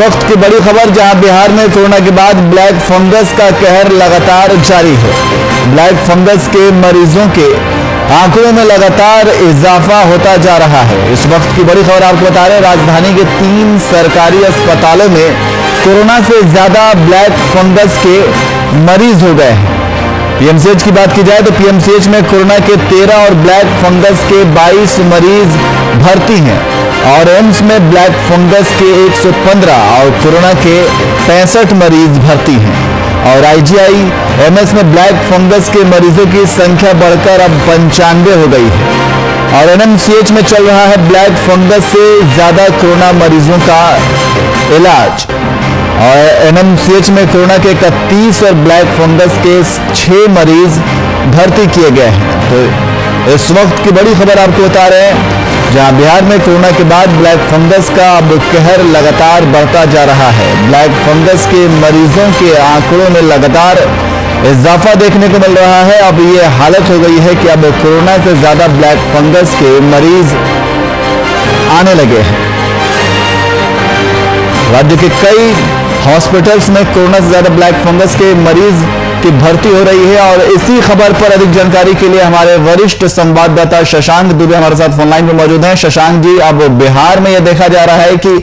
वक्त की बड़ी खबर, जहां बिहार में कोरोना के बाद ब्लैक फंगस का कहर लगातार जारी है। ब्लैक फंगस के मरीजों के आंकड़ों में लगातार इजाफा होता जा रहा है। इस वक्त की बड़ी खबर आपको बता रहे हैं, राजधानी के 3 सरकारी अस्पतालों में कोरोना से ज्यादा ब्लैक फंगस के मरीज हो गए हैं। पीएमसीएच की बात की जाए तो पीएमसीएच में कोरोना के 13 और ब्लैक फंगस के 22 मरीज भर्ती हैं और एम्स में ब्लैक फंगस के 115 और कोरोना के 65 मरीज भर्ती हैं और आईजीआईएमएस में ब्लैक फंगस के मरीजों की संख्या बढ़कर अब 95 हो गई है और एनएमसीएच में चल रहा है ब्लैक फंगस से ज्यादा कोरोना मरीजों का इलाज। और एनएमसीएच में कोरोना के 31 और ब्लैक फंगस के 6 मरीज भर्ती किए गए हैं। तो इस वक्त की बड़ी खबर आपको बता रहे हैं, जहां बिहार में कोरोना के बाद ब्लैक फंगस का अब कहर लगातार बढ़ता जा रहा है। ब्लैक फंगस के मरीजों के आंकड़ों में लगातार इजाफा देखने को मिल रहा है। अब ये हालत हो गई है कि अब कोरोना से ज्यादा ब्लैक फंगस के मरीज आने लगे हैं। राज्य के कई हॉस्पिटल्स में कोरोना से ज्यादा ब्लैक फंगस के मरीज की भर्ती हो रही है और इसी खबर पर अधिक जानकारी के लिए हमारे वरिष्ठ संवाददाता शशांक दुबे हमारे साथ फोनलाइन पर मौजूद हैं। शशांक जी, अब बिहार में यह देखा जा रहा है कि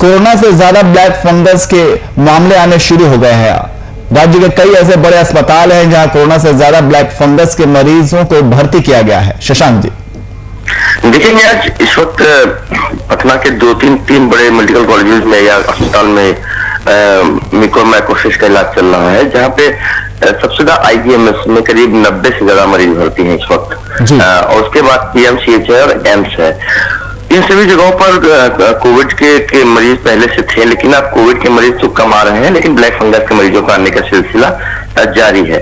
कोरोना से ज्यादा ब्लैक फंगस के मामले आने शुरू हो गए हैं। राज्य के कई ऐसे बड़े अस्पताल हैं जहां कोरोना से ज्यादा ब्लैक फंगस के मरीजों को भर्ती किया गया है। शशांक जी, देखिए, आज इस वक्त पटना के 2-3 बड़े मेडिकल कॉलेज में या अस्पताल में मिकोमाइकोसिस का इलाज चल रहा है, जहाँ पे सबसे ज्यादा आईजीएमएस में करीब 90 से ज्यादा मरीज भर्ती हैं इस वक्त और उसके बाद पीएमसीएच है और एम्स है। इन सभी जगहों पर कोविड के मरीज पहले से थे, लेकिन अब कोविड के मरीज तो कम आ रहे हैं, लेकिन ब्लैक फंगस के मरीजों का आने का सिलसिला जारी है।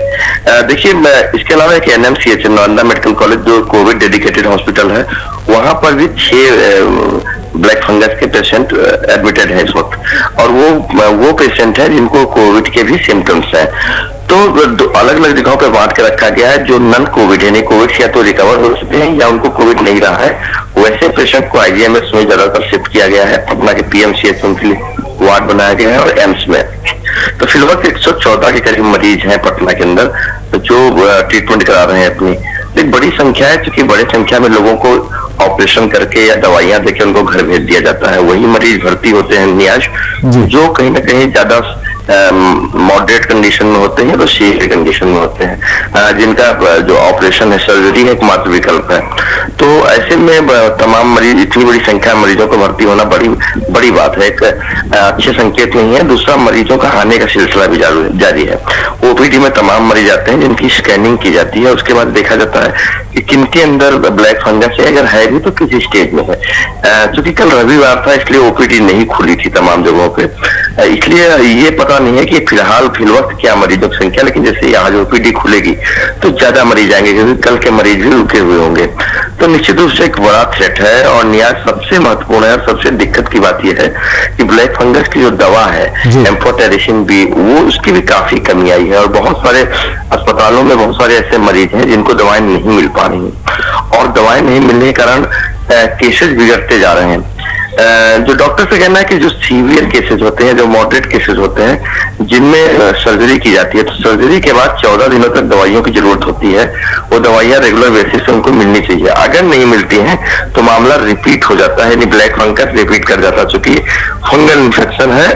देखिए, इसके अलावा एक एनएमसीएच नालंदा मेडिकल कॉलेज जो कोविड डेडिकेटेड हॉस्पिटल है, वहां पर भी 6 ब्लैक फंगस के पेशेंट एडमिटेड है इस वक्त और वो पेशेंट है जिनको कोविड के भी सिम्टम्स हैं। तो अलग अलग जगहों पर बांट के रखा गया है। जो नॉन कोविड यानी कोविड से या तो रिकवर हो चुके हैं या उनको कोविड नहीं रहा है, वैसे पेशेंट को आईजीएमएस में ज्यादातर शिफ्ट किया गया है। पटना के पीएमसीएच में वार्ड बनाया गया है और एम्स में। तो फिलहाल 114 के करीब मरीज हैं पटना के अंदर जो ट्रीटमेंट करा रहे हैं अपनी। एक बड़ी संख्या है, क्योंकि बड़ी संख्या में लोगों को ऑपरेशन करके या दवाइयां देके उनको घर भेज दिया जाता है। वही मरीज भर्ती होते हैं नियाज, जो कहीं ना कहीं ज्यादा मॉडरेट कंडीशन में होते हैं, तो सीवियर कंडीशन में होते हैं, जिनका जो ऑपरेशन है, सर्जरी है एकमात्र विकल्प है। तो ऐसे में तमाम मरीज, इतनी बड़ी संख्या में मरीजों को भर्ती होना बड़ी बात है, एक अच्छे संकेत नहीं है। दूसरा, मरीजों का आने का सिलसिला भी जारी है। ओपीडी में तमाम मरीज आते हैं जिनकी स्कैनिंग की जाती है, उसके बाद देखा जाता है कि किनके अंदर ब्लैक फंगस है, अगर है भी तो किस स्टेज में है। चूंकि कल रविवार था, इसलिए ओपीडी नहीं खुली थी तमाम जगहों पे, इसलिए ये पता नहीं है कि फिलहाल वक्त क्या मरीजों की संख्या, लेकिन जैसे आज ओपीडी खुलेगी तो ज्यादा मरीज आएंगे, क्योंकि कल के मरीज भी रुके हुए होंगे। तो निश्चित रूप से एक बड़ा थ्रेट है और न्याय सबसे महत्वपूर्ण है और सबसे दिक्कत की बात यह है कि ब्लैक फंगस की जो दवा है एम्फोटेरिसिन बी, वो उसकी भी काफी कमी आई है और बहुत सारे अस्पतालों में बहुत सारे ऐसे मरीज हैं जिनको दवाएं नहीं मिल पा रही और दवाएं नहीं मिलने के कारण केसेस बिगड़ते जा रहे हैं। जो डॉक्टर से कहना है कि जो सीवियर केसेस होते हैं, जो मॉडरेट केसेस होते हैं, जिनमें सर्जरी की जाती है, तो सर्जरी के बाद 14 दिनों तक दवाइयों की जरूरत होती है। वो दवाइयां रेगुलर बेसिस से उनको मिलनी चाहिए। अगर नहीं मिलती हैं तो मामला रिपीट हो जाता है, यानी ब्लैक फंगस रिपीट कर जाता है। चूंकि फंगल इन्फेक्शन है,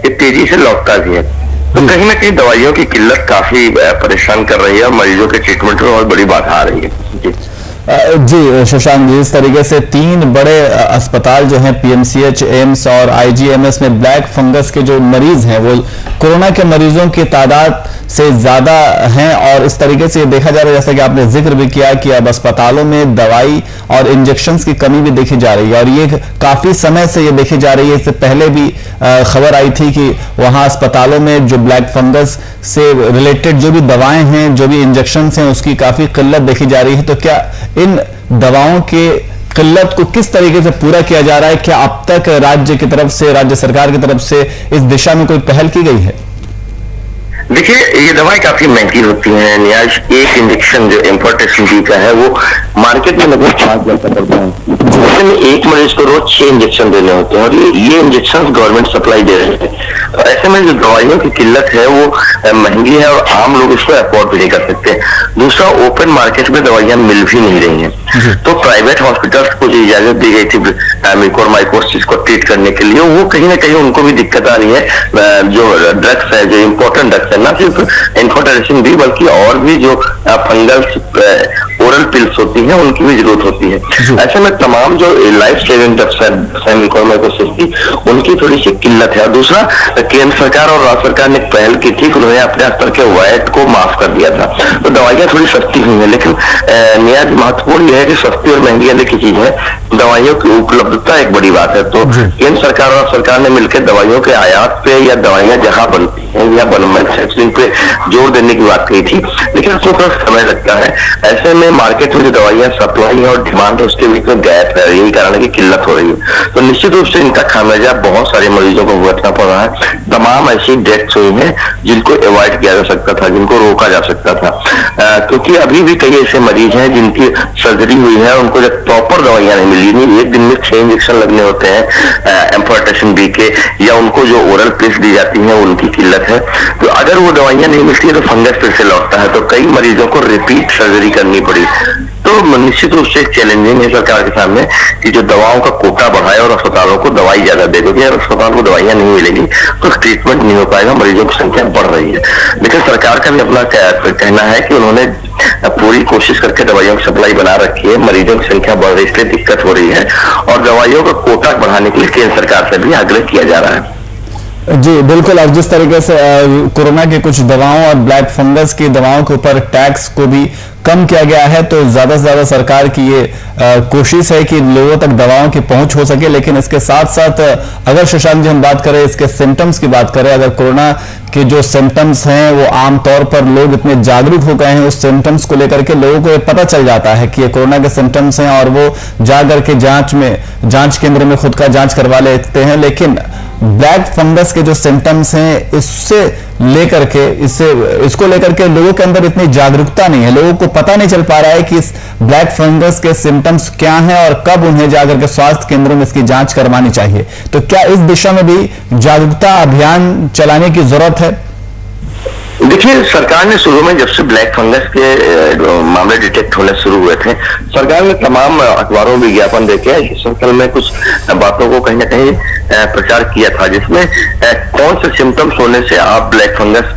ये तेजी से लौटता भी है। तो कहीं ना कहीं दवाइयों की किल्लत काफी परेशान कर रही है और मरीजों के ट्रीटमेंट में बहुत बड़ी बाधा आ रही है। जी शशांक जी, इस तरीके से 3 बड़े अस्पताल जो हैं, पीएमसीएच, एम्स और आईजीएमएस में ब्लैक फंगस के जो मरीज हैं वो कोरोना के मरीजों की तादाद से ज्यादा हैं और इस तरीके से ये देखा जा रहा है, जैसा कि आपने जिक्र भी किया, कि अब अस्पतालों में दवाई और इंजेक्शंस की कमी भी देखी जा रही है और ये काफी समय से ये देखी जा रही है। इससे पहले भी खबर आई थी कि वहां अस्पतालों में जो ब्लैक फंगस से रिलेटेड जो भी दवाएं हैं, जो भी इंजेक्शंस हैं, उसकी काफी किल्लत देखी जा रही है। तो क्या इन दवाओं के किल्लत को किस तरीके से पूरा किया जा रहा है? क्या अब तक राज्य की तरफ से, राज्य सरकार की तरफ से इस दिशा में कोई पहल की गई है? देखिए, ये दवाएं काफी महंगी होती हैं न्याज। एक इंजेक्शन जो एम्फोटेरेसिन बी का है वो मार्केट में लगभग 5,000 का पड़ता है। ऐसे में एक मरीज को रोज 6 इंजेक्शन देने होते हैं और ये इंजेक्शन गवर्नमेंट सप्लाई दे रहे हैं। तो ऐसे में जो दवाइयों की किल्लत है वो महंगी है और आम लोग इसको अफोर्ड भी नहीं कर सकते। दूसरा, ओपन मार्केट में दवाइयां मिल भी नहीं रही हैं। तो प्राइवेट हॉस्पिटल्स को जो इजाजत दी गई थी म्यूकोरमाइकोसिस को ट्रीट करने के लिए, वो कहीं ना कहीं उनको भी दिक्कत आ रही है। जो ड्रग्स है, जो इम्पोर्टेंट ड्रग्स है, ना सिर्फ एम्फोटेरेसिन भी बल्कि और भी जो फंगल ओरल पिल्स होती हैं उनकी भी जरूरत होती है। ऐसे में तमाम जो लाइफ सेविंग ड्रग्स है म्यूकोरमाइकोसिस की, उनकी थोड़ी सी किल्लत है। और दूसरा, केंद्र सरकार और राज्य सरकार ने पहल की थी कि उन्होंने अपने स्तर के वैट को माफ कर दिया था, तो दवाइयां थोड़ी सस्ती हुई है। लेकिन न्याय महत्वपूर्ण यह है कि सस्ती और महंगी अलग की चीज है, दवाइयों की उपलब्धता एक बड़ी बात है। तो केंद्र सरकार और सरकार ने मिलकर दवाइयों के आयात पे या दवाइयां जहां बनती हैं या मैन्युफैक्चरिंग पे जोर देने की बात कही थी, लेकिन उसमें थोड़ा समय लगता है। ऐसे में मार्केट में जो दवाइयां सप्लाई है और डिमांड है उसके बीच में गैप है, यही कारण है कि किल्लत हो रही है। तो निश्चित रूप से इनका खामियाजा बहुत सारे मरीजों को भुगतना पड़ रहा है। तमाम ऐसी डेथ्स हुई हैं जिनको अवॉइड किया जा सकता था, जिनको रोका जा सकता था, क्योंकि अभी भी कई ऐसे मरीज हैं जिनकी सर्जरी हुई है, उनको जब प्रॉपर दवाइयां नहीं मिली, नहीं एक दिन में 6 इंजेक्शन लगने होते हैं एम्फोटेरेसिन बी के, या उनको जो ओरल पिल्स दी जाती हैं उनकी किल्लत है। तो अगर वो दवाइयां नहीं मिलती है तो फंगस फिर से लौटता है, तो कई मरीजों को रिपीट सर्जरी करनी पड़ी। तो निश्चित रूप से चैलेंजिंग है सरकार के सामने कि जो दवाओं का कोटा बढ़ाए और अस्पतालों को दवाई ज्यादा दे, क्योंकि अगर अस्पताल को दवाइयां नहीं मिलेगी तो ट्रीटमेंट नहीं हो पाएगा, मरीजों की संख्या बढ़ रही है। लेकिन सरकार का भी अपना कहना है कि उन्होंने पूरी कोशिश करके दवाइयों की सप्लाई बना रखी है, मरीजों की संख्या बढ़ रही है इसलिए दिक्कत हो रही है, और दवाइयों का कोटा बढ़ाने के लिए केंद्र सरकार से भी आग्रह किया जा रहा है। जी बिल्कुल, अब जिस तरीके से कोरोना की कुछ दवाओं और ब्लैक फंगस की दवाओं के ऊपर टैक्स को भी कम किया गया है, तो ज्यादा से ज्यादा सरकार की ये कोशिश है कि लोगों तक दवाओं की पहुंच हो सके। लेकिन इसके साथ साथ अगर शशांक जी हम बात करें, इसके सिम्टम्स की बात करें, अगर कोरोना के जो सिम्टम्स हैं वो आमतौर पर लोग इतने जागरूक हो गए हैं उस सिम्टम्स को लेकर के, लोगों को ये पता चल जाता है कि ये कोरोना के सिम्टम्स हैं और वो जा करके जांच केंद्र में खुद का जांच करवा लेते हैं। लेकिन ब्लैक फंगस के जो सिम्टम्स हैं इसको लेकर के लोगों के अंदर इतनी जागरूकता नहीं है, लोगों को पता नहीं चल पा रहा है कि इस ब्लैक फंगस के सिम्टम्स क्या हैं और कब उन्हें जाकर के स्वास्थ्य केंद्रों में इसकी जांच करवानी चाहिए। तो क्या इस दिशा में भी जागरूकता अभियान चलाने की जरूरत है? देखिए, सरकार ने शुरू में जब से ब्लैक फंगस के मामले डिटेक्ट होने शुरू हुए थे, सरकार ने तमाम अखबारों में विज्ञापन देके इस सर्कल में कुछ बातों को कहीं ना कहीं प्रचार किया था, जिसमें कौन से सिम्टम्स होने से आप ब्लैक फंगस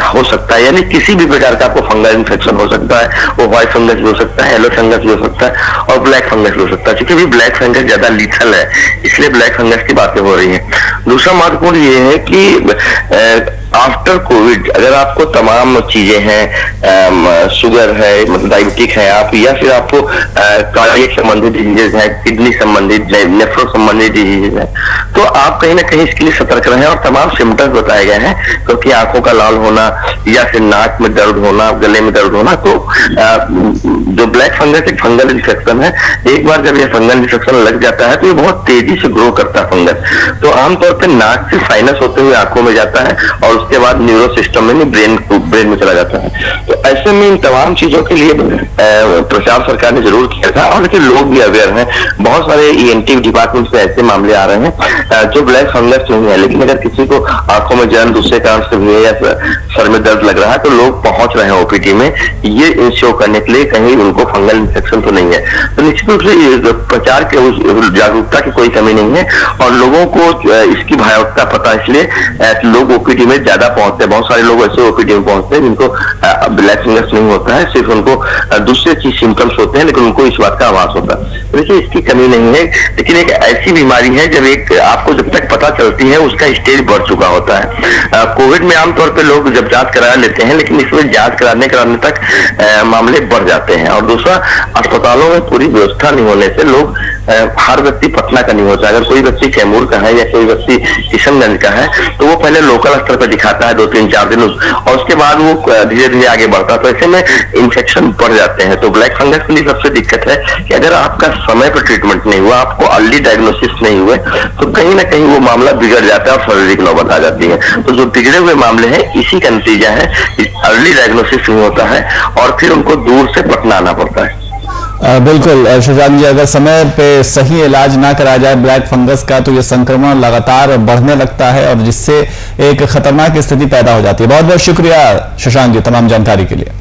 हो सकता है, यानी किसी भी प्रकार का आपको फंगल इन्फेक्शन हो सकता है, वो व्हाइट फंगस भी हो सकता है, येलो फंगस भी हो सकता है और ब्लैक फंगस भी हो सकता है। क्योंकि ब्लैक फंगस ज्यादा लीथल है इसलिए ब्लैक फंगस की बातें हो रही है। दूसरा महत्वपूर्ण ये है कि आफ्टर कोविड अगर आपको तमाम चीजें हैं, शुगर है, मतलब डायबिटिक है आप, या फिर आपको कार्डियक संबंधित डिजीजेज है, किडनी संबंधित, नेफ्रो संबंधित डिजीजेज है, तो आप कहीं ना कहीं इसके लिए सतर्क रहें। और तमाम सिम्टम्स बताए गए हैं, क्योंकि आंखों का लाल होना या फिर नाक में दर्द होना, गले में दर्द होना, तो जो ब्लैक फंगस एक फंगल इन्फेक्शन है, एक बार जब ये फंगल इन्फेक्शन लग जाता है तो ये बहुत तेजी से ग्रो करता है फंगस। तो आमतौर पर नाक से साइनस होते हुए आंखों में जाता है और उसके बाद न्यूरो सिस्टम में ब्रेन में चला जाता है। तो ऐसे में इन तमाम चीजों के लिए प्रचार सरकार ने जरूर किया था, और लेकिन लोग भी अवेयर हैं। बहुत सारे ईएनटी डिपार्टमेंट से ऐसे मामले आ रहे हैं जो ब्लैक फंगस नहीं है, लेकिन अगर किसी को आंखों में जलन दूसरे कारण से हुई है या सर में दर्द लग रहा है तो लोग पहुंच रहे हैं ओपीडी में ये इंश्योर करने के लिए कहीं उनको फंगल इन्फेक्शन तो नहीं है। तो निश्चित रूप से प्रचार के जागरूकता की कोई कमी नहीं है और लोगों को इसकी भयावहता पता, इसलिए लोग ओपीडी में ज्यादा पहुंचते हैं। बहुत सारे लोग ऐसे ओपीडी में पहुंचते हैं जिनको ब्लैक फंगस नहीं होता है, सिर्फ उनको दूसरे चीज सिम्टम्स होते हैं, लेकिन उनको इस बात का आभास होता है। देखिए, इसकी कमी नहीं है, लेकिन एक ऐसी बीमारी है जब एक आपको जब तक पता चलती है उसका स्टेज बढ़ चुका होता है। कोविड में आमतौर पे लोग जब जांच करा लेते हैं, लेकिन इसमें जांच कराने तक मामले बढ़ जाते हैं। और दूसरा, अस्पतालों में पूरी व्यवस्था नहीं होने से लोग हर व्यक्ति पटना का नहीं होता। अगर कोई व्यक्ति कैमूर का है या कोई व्यक्ति किशनगंज का है तो वो पहले लोकल स्तर पर दिखाता है 2-3-4 दिन, और उसके बाद वो धीरे धीरे आगे बढ़ता है, तो ऐसे में इन्फेक्शन बढ़ जाते हैं। तो ब्लैक फंगस के लिए सबसे दिक्कत है कि अगर आपका समय पर ट्रीटमेंट नहीं हुआ, आपको अर्ली डायग्नोसिस नहीं हुए, तो कहीं ना कहीं वो मामला बिगड़ जाता है और सर्जरी की नौबत आ जाती है। तो जो बिगड़े हुए मामले हैं, इसी का नतीजा है, अर्ली डायग्नोसिस नहीं होता है और फिर उनको दूर से पटना आना पड़ता है। बिल्कुल शशांक जी, अगर समय पे सही इलाज ना कराया जाए ब्लैक फंगस का तो ये संक्रमण लगातार बढ़ने लगता है और जिससे एक खतरनाक स्थिति पैदा हो जाती है। बहुत बहुत शुक्रिया शशांक जी तमाम जानकारी के लिए।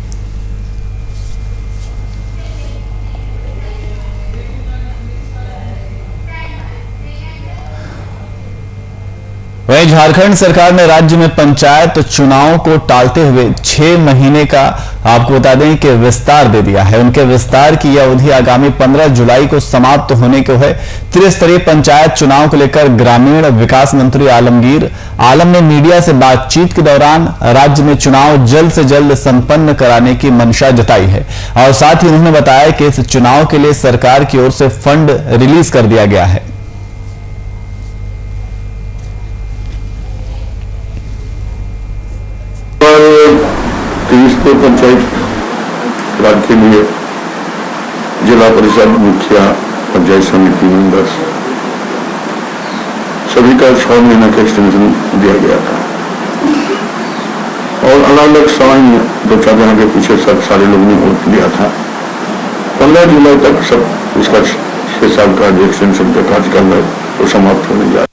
वहीं झारखंड सरकार ने राज्य में पंचायत चुनावों को टालते हुए 6 महीने का आपको बता दें कि विस्तार दे दिया है। उनके विस्तार की यह अवधि आगामी 15 जुलाई को समाप्त होने को है। त्रिस्तरीय पंचायत चुनाव को लेकर ग्रामीण विकास मंत्री आलमगीर आलम ने मीडिया से बातचीत के दौरान राज्य में चुनाव जल्द से जल्द संपन्न कराने की मंशा जताई है और साथ ही उन्होंने बताया कि इस चुनाव के लिए सरकार की ओर से फंड रिलीज कर दिया गया है। पंचायत राज के लिए जिला परिषद मुखिया, पंचायत समिति मेंबर्स सभी का 6 महीना का एक्सटेंशन दिया गया था और अलग अलग समय में 2-4 जगह के पीछे सब सारे लोगों ने वोट दिया था। 15 जुलाई तक सब इसका 6 साल का जो एक्सटेंशन का कार्यकाल है वो समाप्त होने जा रहा है।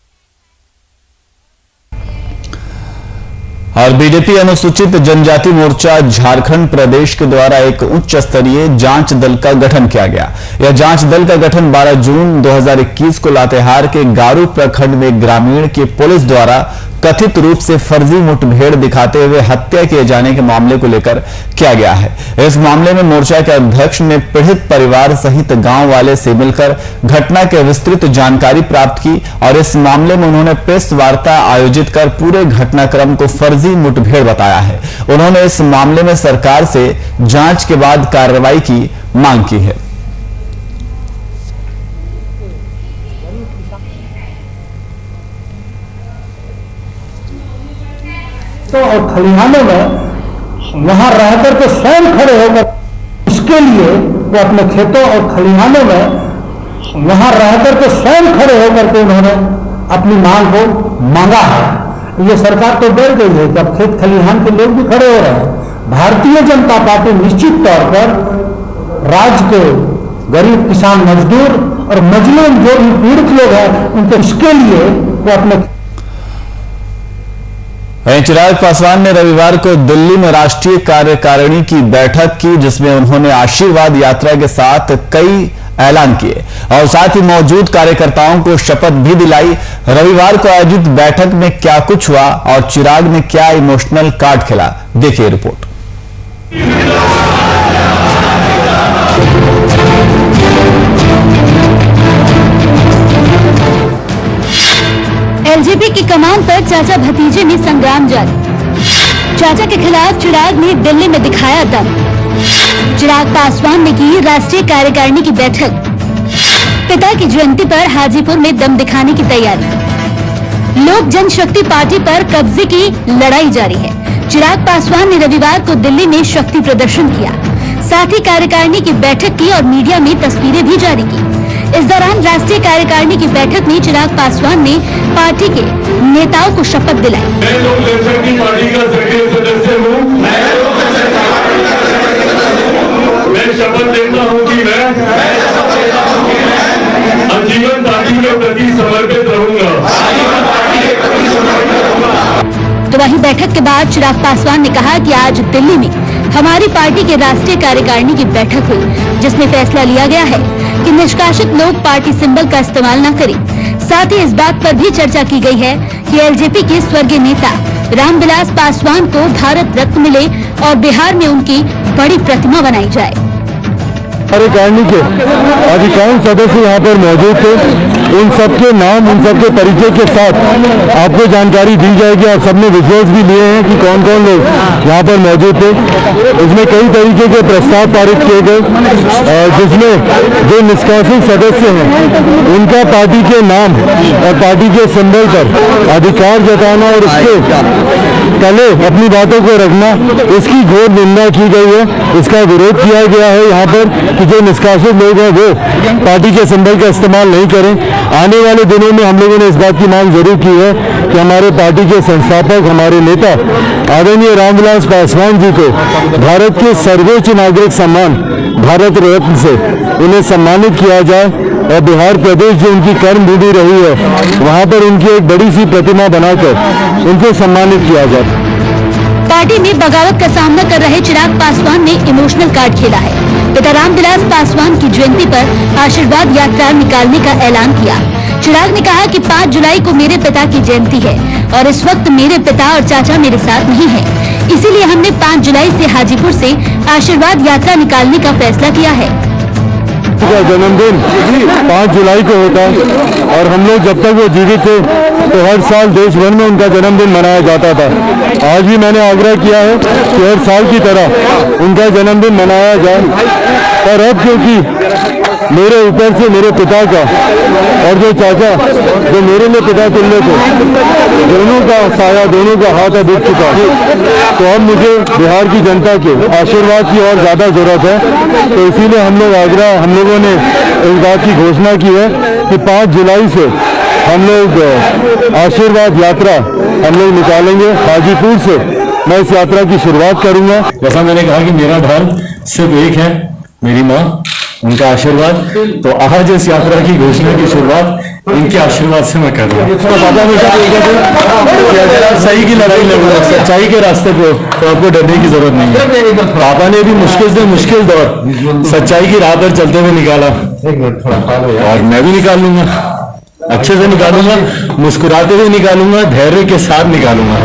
और बीजेपी अनुसूचित जनजाति मोर्चा झारखंड प्रदेश के द्वारा एक उच्च स्तरीय जांच दल का गठन किया गया। यह जांच दल का गठन 12 जून 2021 को लातेहार के गारू प्रखंड में ग्रामीण की पुलिस द्वारा कथित रूप से फर्जी मुठभेड़ दिखाते हुए हत्या किए जाने के मामले को लेकर किया गया है। इस मामले में मोर्चा के अध्यक्ष ने पीड़ित परिवार सहित गांव वाले से मिलकर घटना के विस्तृत जानकारी प्राप्त की और इस मामले में उन्होंने प्रेस वार्ता आयोजित कर पूरे घटनाक्रम को फर्जी मुठभेड़ बताया है। उन्होंने इस मामले में सरकार से जांच के बाद कार्रवाई की मांग की है। तो और खलिहानों में वहां रहकर के स्वयं खड़े होकर उसके लिए वो अपने खेतों और खलिहानों में वहां रहकर के स्वयं खड़े होकर के उन्होंने अपनी मांग को मांगा है। ये सरकार तो डर गई है कि अब खेत खलिहान के लोग भी खड़े हो रहे हैं। भारतीय जनता पार्टी निश्चित तौर पर राज्य के गरीब किसान, मजदूर और मजलूम जो भी पीड़ित लोग हैं उनके इसके लिए वो अपने। चिराग पासवान ने रविवार को दिल्ली में राष्ट्रीय कार्यकारिणी की बैठक की जिसमें उन्होंने आशीर्वाद यात्रा के साथ कई ऐलान किए और साथ ही मौजूद कार्यकर्ताओं को शपथ भी दिलाई। रविवार को आयोजित बैठक में क्या कुछ हुआ और चिराग ने क्या इमोशनल कार्ड खेला, देखिए रिपोर्ट। एलजेपी की कमान पर चाचा भतीजे में संग्राम जारी। चाचा के खिलाफ चिराग ने दिल्ली में दिखाया दम। चिराग पासवान ने की राष्ट्रीय कार्यकारिणी की बैठक। पिता की जयंती पर हाजीपुर में दम दिखाने की तैयारी। लोक जनशक्ति पार्टी पर कब्जे की लड़ाई जारी है। चिराग पासवान ने रविवार को दिल्ली में शक्ति प्रदर्शन किया, साथ ही कार्यकारिणी की बैठक की और मीडिया में तस्वीरें भी जारी की। इस दौरान राष्ट्रीय कार्यकारिणी की बैठक में चिराग पासवान ने पार्टी के नेताओं को शपथ दिलाई। मैं लोक जनशक्ति पार्टी का सक्रिय सदस्य हूँ। मैं शपथ लेता हूँ कि मैं आजीवन पार्टी के प्रति समर्पित रहूंगा। तो वहीं बैठक के बाद चिराग पासवान ने कहा कि आज दिल्ली में हमारी पार्टी के राष्ट्रीय कार्यकारिणी की बैठक हुई जिसमें फैसला लिया गया है कि निष्कासित लोग पार्टी सिंबल का इस्तेमाल न करें। साथ ही इस बात पर भी चर्चा की गई है कि एलजेपी के स्वर्गीय नेता रामविलास पासवान को भारत रत्न मिले और बिहार में उनकी बड़ी प्रतिमा बनाई जाए। कार्यकारिणी के अधिकांश सदस्य यहाँ पर मौजूद थे। इन सबके नाम, इन सबके परिचय के साथ आपको जानकारी दी जाएगी। आप सबने विजुअल्स भी लिए हैं कि कौन कौन लोग यहाँ पर मौजूद थे। इसमें कई तरीके के प्रस्ताव पारित किए गए, जिसमें जो निष्कासित सदस्य हैं उनका पार्टी के नाम और पार्टी के सिंबल पर अधिकार जताना और उसके तले अपनी बातों को रखना, इसकी घोर निंदा की गई है। इसका विरोध किया गया है यहाँ पर कि जो निष्कासित लोग हैं वो पार्टी के सिंबल का इस्तेमाल नहीं करें। आने वाले दिनों में हम लोगों ने इस बात की मांग जरूर की है कि हमारे पार्टी के संस्थापक, हमारे नेता आदरणीय रामविलास पासवान जी को भारत के सर्वोच्च नागरिक सम्मान भारत रत्न से उन्हें सम्मानित किया जाए और बिहार प्रदेश जो उनकी कर्मभूमि रही है वहां पर उनकी एक बड़ी सी प्रतिमा बनाकर उनको सम्मानित किया जाए। पार्टी में बगावत का सामना कर रहे चिराग पासवान ने इमोशनल कार्ड खेला है। पिता रामविलास पासवान की जयंती पर आशीर्वाद यात्रा निकालने का ऐलान किया। चिराग ने कहा कि 5 जुलाई को मेरे पिता की जयंती है और इस वक्त मेरे पिता और चाचा मेरे साथ नहीं है, इसीलिए हमने 5 जुलाई से हाजीपुर से आशीर्वाद यात्रा निकालने का फैसला किया है। जन्मदिन 5 जुलाई को होता है और हम लोग जब तक वो जीवित थे तो हर साल देश भर में उनका जन्मदिन मनाया जाता था। आज भी मैंने आग्रह किया है कि हर साल की तरह उनका जन्मदिन मनाया जाए, पर अब क्योंकि मेरे ऊपर से मेरे पिता का और जो चाचा जो मेरे लिए पिता तुल्य थे, दोनों का साया, दोनों का हाथ अब उठ चुका, तो अब मुझे बिहार की जनता के आशीर्वाद की और ज्यादा जरूरत है। तो इसीलिए हम लोगों ने इस बात की घोषणा की है कि 5 जुलाई से हम लोग आशीर्वाद यात्रा हम लोग निकालेंगे। हाजीपुर से मैं इस यात्रा की शुरुआत करूंगा। जैसा मैंने कहा कि मेरा धर्म सिर्फ एक है, मेरी माँ, उनका आशीर्वाद। तो आज इस यात्रा की घोषणा की शुरुआत इनके आशीर्वाद से मैं कर रहा हूँ। तो पापा हमेशा कहते थे कि अगर आप सही की लड़ाई लड़ोगे, सच्चाई के रास्ते पे, तो आपको डरने की जरूरत नहीं है। पापा ने भी मुश्किल से मुश्किल दौर सच्चाई की राह पर चलते हुए निकाला और मैं भी निकाल लूंगा, अच्छे से निकालूंगा, मुस्कुराते हुए निकालूंगा, धैर्य के साथ निकालूंगा।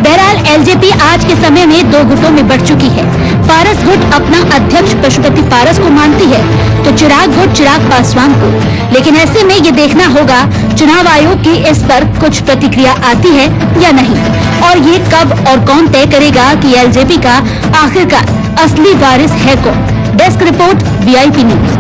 बहरहाल एलजेपी आज के समय में 2 गुटों में बढ़ चुकी है। पारस गुट अपना अध्यक्ष पशुपति पारस को मानती है तो चिराग गुट चिराग पासवान को। लेकिन ऐसे में ये देखना होगा चुनाव आयोग की इस पर कुछ प्रतिक्रिया आती है या नहीं, और ये कब और कौन तय करेगा कि एलजेपी का आखिरकार असली वारिस है कौन। Desk report VIP news.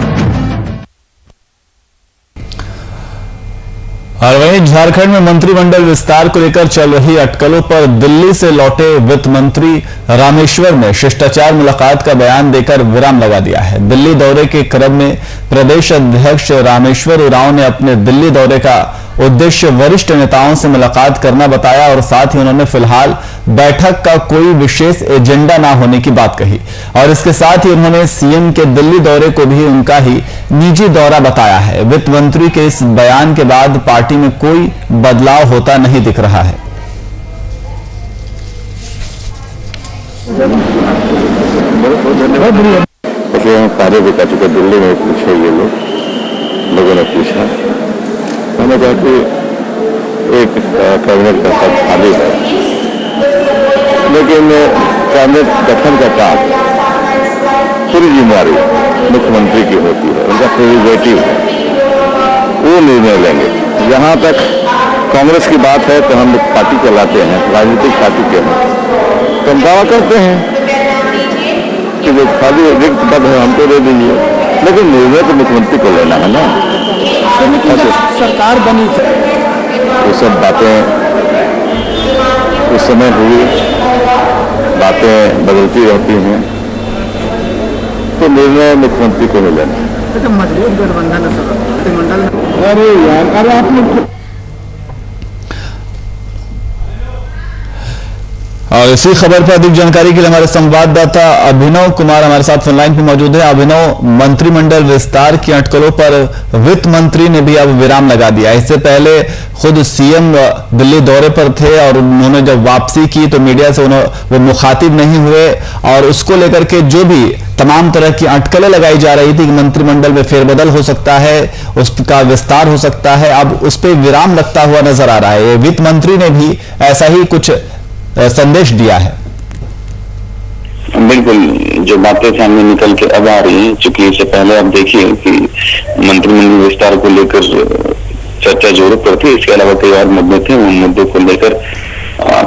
और वहीं झारखंड में मंत्रिमंडल विस्तार को लेकर चल रही अटकलों पर दिल्ली से लौटे वित्त मंत्री रामेश्वर ने शिष्टाचार मुलाकात का बयान देकर विराम लगा दिया है। दिल्ली दौरे के क्रम में प्रदेश अध्यक्ष रामेश्वर उरांव ने अपने दिल्ली दौरे का उद्देश्य वरिष्ठ नेताओं से मुलाकात करना बताया और साथ ही उन्होंने फिलहाल बैठक का कोई विशेष एजेंडा ना होने की बात कही और इसके साथ ही उन्होंने सीएम के दिल्ली दौरे को भी उनका ही निजी दौरा बताया है। वित्त मंत्री के इस बयान के बाद पार्टी में कोई बदलाव होता नहीं दिख रहा है। कार्य भी कर चुके, दिल्ली में पूछे ये लोगों ने पूछा, मैंने कहा कि एक कैबिनेट का पद खाली है, लेकिन कैबिनेट गठन का काम पूरी जिम्मेदारी मुख्यमंत्री की होती है, उनका प्रेरोगेटिव है, वो निर्णय लेंगे। जहाँ तक कांग्रेस की बात है तो हम लोग पार्टी चलाते हैं, राजनीतिक पार्टी के हैं, तो हम दावा करते हैं कि जो खाली रिक्त पद है हमको दे दीजिए, लेकिन निर्णय तो मुख्यमंत्री को लेना है ना। सरकार बनी, वो सब बातें उस समय हुई, बातें बदलती रहती हैं, तो निर्णय मुख्यमंत्री को ही लेना है। मजबूत गठबंधन है मंत्रिमंडल। अरे यार, अरे आप लोग और इसी खबर पर अधिक जानकारी के लिए हमारे संवाददाता अभिनव कुमार हमारे साथ फोनलाइन पर मौजूद है। अभिनव, मंत्रिमंडल विस्तार की अटकलों पर वित्त मंत्री ने भी अब विराम लगा दिया। इससे पहले खुद सीएम दिल्ली दौरे पर थे और उन्होंने जब वापसी की तो मीडिया से वो मुखातिब नहीं हुए और उसको लेकर के जो भी तमाम तरह की अटकलें लगाई जा रही थी कि मंत्रिमंडल में फेरबदल हो सकता है, उसका विस्तार हो सकता है, अब उस पर विराम लगता हुआ नजर आ रहा है। वित्त मंत्री ने भी ऐसा ही कुछ संदेश दिया है। बिल्कुल, जो बातें सामने निकल के अब आ रही हैं, चूंकि इससे पहले आप देखिए कि मंत्रिमंडल विस्तार को लेकर चर्चा जोरों पर थी, इसके अलावा कई और मुद्दे थे। उन मुद्दों को लेकर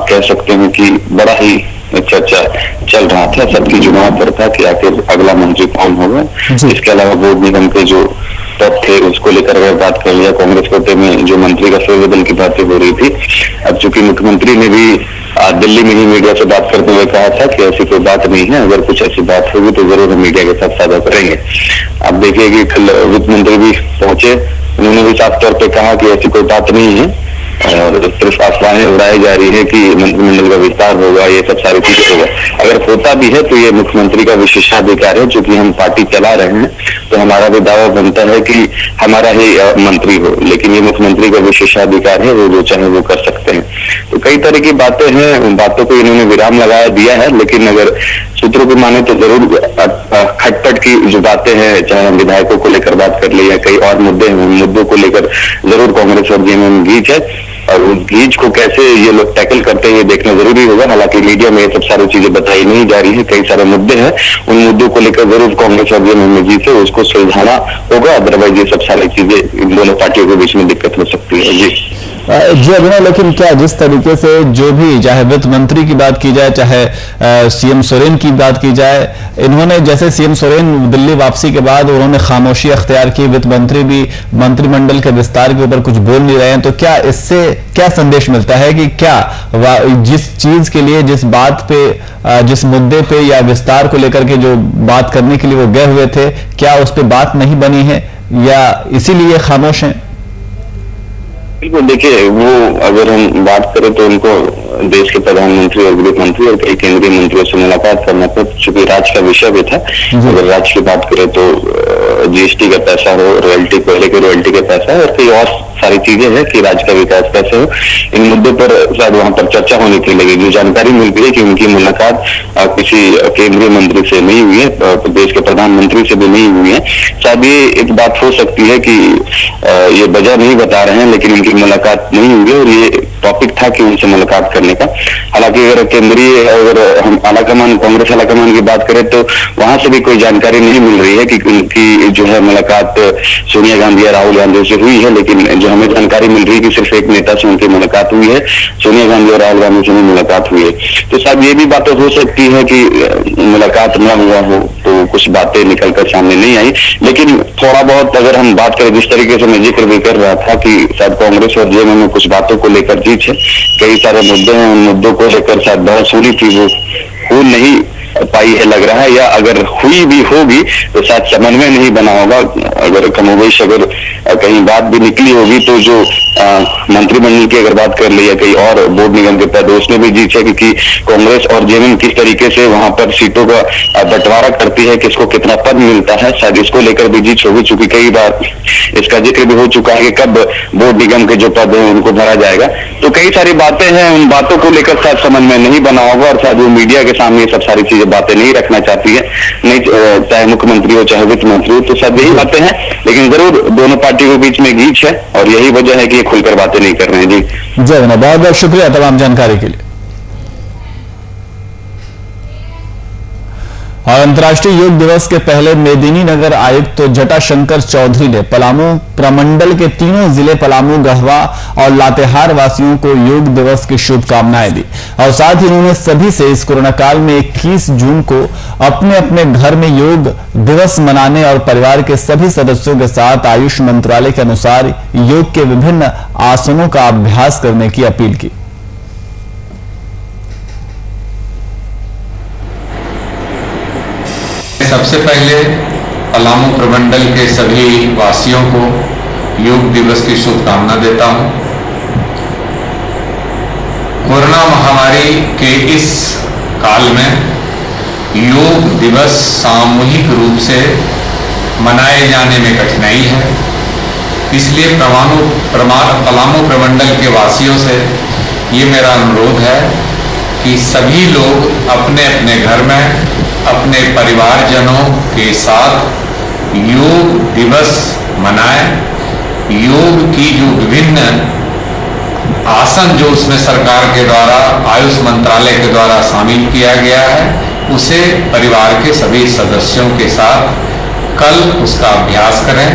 कह सकते हैं कि बड़ा ही चर्चा चल रहा था, सबकी जुबान पर था कि आखिर अगला मंत्री कौन होगा। इसके अलावा बोर्ड निगम के जो पद थे उसको लेकर अगर बात कर लिया, कांग्रेस कोटे में जो मंत्री का फेरबदल की बातें हो रही थी, अब चूंकि मुख्यमंत्री ने भी दिल्ली में ही मीडिया से बात करते हुए कहा था कि ऐसी कोई बात नहीं है, अगर कुछ ऐसी बात होगी तो जरूर हम मीडिया के साथ साझा करेंगे। आप देखिए कि कल वित्त मंत्री भी पहुंचे, उन्होंने भी साफ तौर पर कहा कि ऐसी कोई बात नहीं है और सिर्फ अफवाहें उड़ाई जा रही है कि मंत्रिमंडल का विस्तार होगा, ये सब सारी चीजें होगा। अगर होता भी है तो ये मुख्यमंत्री का विशेषाधिकार है, क्योंकि हम पार्टी चला रहे हैं तो हमारा भी दावा बनता है कि हमारा ही मंत्री हो, लेकिन ये मुख्यमंत्री का विशेषाधिकार है, वो जो चाहे वो कर सकते हैं। तो कई तरह की बातें हैं, उन बातों को इन्होंने विराम लगाया दिया है, लेकिन अगर सूत्रों को माने तो जरूर खटपट की जो बातें हैं, चाहे हम विधायकों को लेकर बात कर ले या कई और मुद्दे हैं, उन मुद्दों को लेकर जरूर कांग्रेस और जेएमएम गीच है और उस गीच को कैसे ये लोग टैकल करते हैं ये देखना जरूरी होगा। हालांकि मीडिया में ये सब सारी चीजें बताई नहीं जा रही है, कई सारे मुद्दे हैं, उन मुद्दों को लेकर जरूर कांग्रेस और जेएमएम में जीत है उसको सुलझाना होगा, अदरवाइज ये सब सारी चीजें इन दोनों पार्टियों के बीच में दिक्कत हो सकती है। जी अभिनव, लेकिन क्या जिस तरीके से जो भी, चाहे वित्त मंत्री की बात की जाए, चाहे सीएम सोरेन की बात की जाए, इन्होंने जैसे सीएम सोरेन दिल्ली वापसी के बाद उन्होंने खामोशी अख्तियार की, वित्त मंत्री भी मंत्रिमंडल के विस्तार के ऊपर कुछ बोल नहीं रहे हैं, तो क्या इससे क्या संदेश मिलता है कि क्या जिस चीज के लिए, जिस बात पे, जिस मुद्दे पे या विस्तार को लेकर के जो बात करने के लिए वो गए हुए थे, क्या उस पर बात नहीं बनी है या इसीलिए खामोश हैं? बिल्कुल, देखिए वो अगर हम बात करें तो उनको देश के प्रधानमंत्री और गृह मंत्री और कई केंद्रीय मंत्रियों से मुलाकात करना था, चूंकि राज्य का विषय भी था। अगर राज्य की बात करें तो जीएसटी का पैसा हो, रॉयल्टी, पहले के रॉयल्टी का पैसा और कई और सारी चीजें हैं कि राज्य का विकास कैसे हो, इन मुद्दों पर शायद वहां पर चर्चा होनी थी। लेकिन जो जानकारी मिलती है कि उनकी मुलाकात किसी केंद्रीय मंत्री से नहीं हुई है, देश के प्रधानमंत्री से भी नहीं हुई है। शायद ये एक बात हो सकती है कि ये वजह नहीं बता रहे हैं, लेकिन उनकी मुलाकात नहीं हुई है और ये टॉपिक था कि उनसे मुलाकात करने का। हालांकि अगर केंद्रीय, अगर हम आलाकमान, कांग्रेस आलाकमान की बात करें तो वहां से भी कोई जानकारी नहीं मिल रही है कि उनकी जो है मुलाकात सोनिया गांधी या राहुल गांधी से हुई है, लेकिन जो हमें जानकारी मिल रही है कि सिर्फ एक नेता से उनकी मुलाकात हुई है, सोनिया गांधी और राहुल गांधी से भी मुलाकात हुई है। तो शायद ये भी बातें हो सकती है कि मुलाकात न हुआ हो तो कुछ बातें निकलकर सामने नहीं आई। लेकिन थोड़ा बहुत अगर हम बात करें, जिस तरीके से मैं जिक्र भी कर रहा था कि शायद कांग्रेस और जेएमएम में कुछ बातों को लेकर जीत है, कई सारे मुद्दे हैं, उन मुद्दों को लेकर शायद बहस हुई थी, वो हो नहीं पाई है लग रहा है, या अगर हुई भी होगी तो शायद समन्वय नहीं बना होगा। अगर कमोबेश अगर कहीं बात भी निकली होगी तो जो मंत्रिमंडल की अगर बात कर ली या कई और बोर्ड निगम के पद, उसमें भी जीत है, क्योंकि कांग्रेस और जेएमएम किस तरीके से वहां पर सीटों का बंटवारा करती है, किसको कितना पद मिलता है, शायद इसको लेकर भी जीत होगी। चूंकि कई बार इसका जिक्र भी हो चुका है कि कब बोर्ड निगम के जो पद है उनको भरा जाएगा। तो कई सारी बातें हैं, उन बातों को लेकर शायद समन्वय नहीं बना होगा और शायद वो मीडिया के सामने सब सारी चीजें बातें नहीं रखना चाहती है, नहीं चाहे मुख्यमंत्री हो चाहे वित्त मंत्री हो, तो शायद यही बातें हैं। लेकिन जरूर दोनों पार्टियों के बीच में गीच है और यही वजह है कि ये खुलकर बातें नहीं कर रहे हैं। जी जय हिंद, बहुत बहुत शुक्रिया तमाम जानकारी के लिए। और अंतर्राष्ट्रीय योग दिवस के पहले मेदिनीनगर आयुक्त जटाशंकर चौधरी ने पलामू प्रमंडल के तीनों जिले पलामू, गढ़वा और लातेहार वासियों को योग दिवस की शुभकामनाएं दी और साथ ही उन्होंने सभी से इस कोरोना काल में 21 जून को अपने अपने घर में योग दिवस मनाने और परिवार के सभी सदस्यों के साथ आयुष मंत्रालय के अनुसार योग के विभिन्न आसनों का अभ्यास करने की अपील की। सबसे पहले पलामू प्रमंडल के सभी वासियों को योग दिवस की शुभकामना देता हूं। कोरोना महामारी के इस काल में योग दिवस सामूहिक रूप से मनाए जाने में कठिनाई है, इसलिए पलामू प्रमंडल के वासियों से ये मेरा अनुरोध है कि सभी लोग अपने अपने घर में अपने परिवारजनों के साथ योग दिवस मनाएं। योग की जो विभिन्न आसन जो उसमें सरकार के द्वारा, आयुष मंत्रालय के द्वारा शामिल किया गया है, उसे परिवार के सभी सदस्यों के साथ कल उसका अभ्यास करें।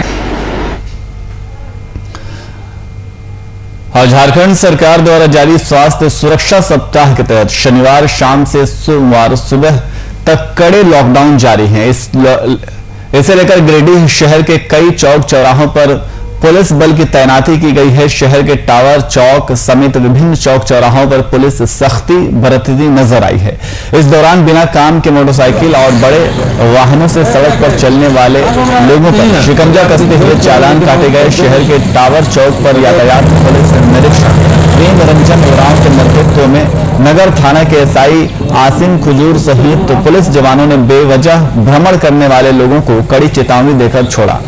और झारखंड सरकार द्वारा जारी स्वास्थ्य सुरक्षा सप्ताह के तहत शनिवार शाम से सोमवार सुबह तक कड़े लॉकडाउन जारी है। इसे लेकर गिरिडीह शहर के कई चौक चौराहों पर पुलिस बल की तैनाती की गई है। शहर के टावर चौक समेत विभिन्न चौक चौराहों पर पुलिस सख्ती बरतती नजर आई है। इस दौरान बिना काम के मोटरसाइकिल और बड़े वाहनों से सड़क पर चलने वाले लोगों पर शिकंजा कसते हुए चालान काटे गए। शहर के टावर चौक पर यातायात पुलिस निरीक्षक प्रेम रंजन उरांव के नेतृत्व में नगर थाना के एसआई आसिम खुजूर सहित पुलिस जवानों ने बेवजह भ्रमण करने वाले लोगों को कड़ी चेतावनी देकर छोड़ा।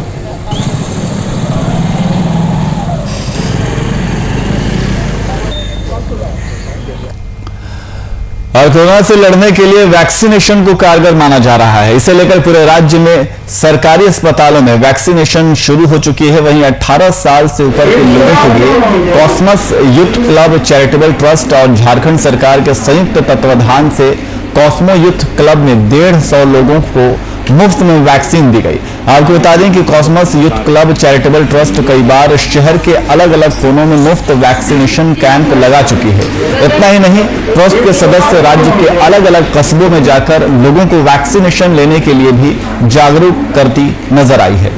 और कोरोना से लड़ने के लिए वैक्सीनेशन को कारगर माना जा रहा है। इसे लेकर पूरे राज्य में सरकारी अस्पतालों में वैक्सीनेशन शुरू हो चुकी है। वहीं 18 साल से ऊपर के लोगों के लिए cosmos youth club charitable trust और झारखंड सरकार के संयुक्त तत्वाधान से कॉस्मो यूथ क्लब में 150 लोगों को मुफ्त में वैक्सीन दी गई। आपको बता दें कि cosmos youth club charitable trust कई बार शहर के अलग अलग कोनों में मुफ्त वैक्सीनेशन कैंप लगा चुकी है। इतना ही नहीं, ट्रस्ट के सदस्य राज्य के अलग अलग कस्बों में जाकर लोगों को वैक्सीनेशन लेने के लिए भी जागरूक करती नजर आई है।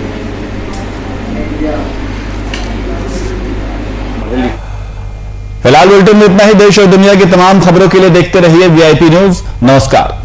फिलहाल बुलेटिन में इतना ही। देश और दुनिया की तमाम खबरों के लिए देखते रहिए VIP न्यूज। नमस्कार।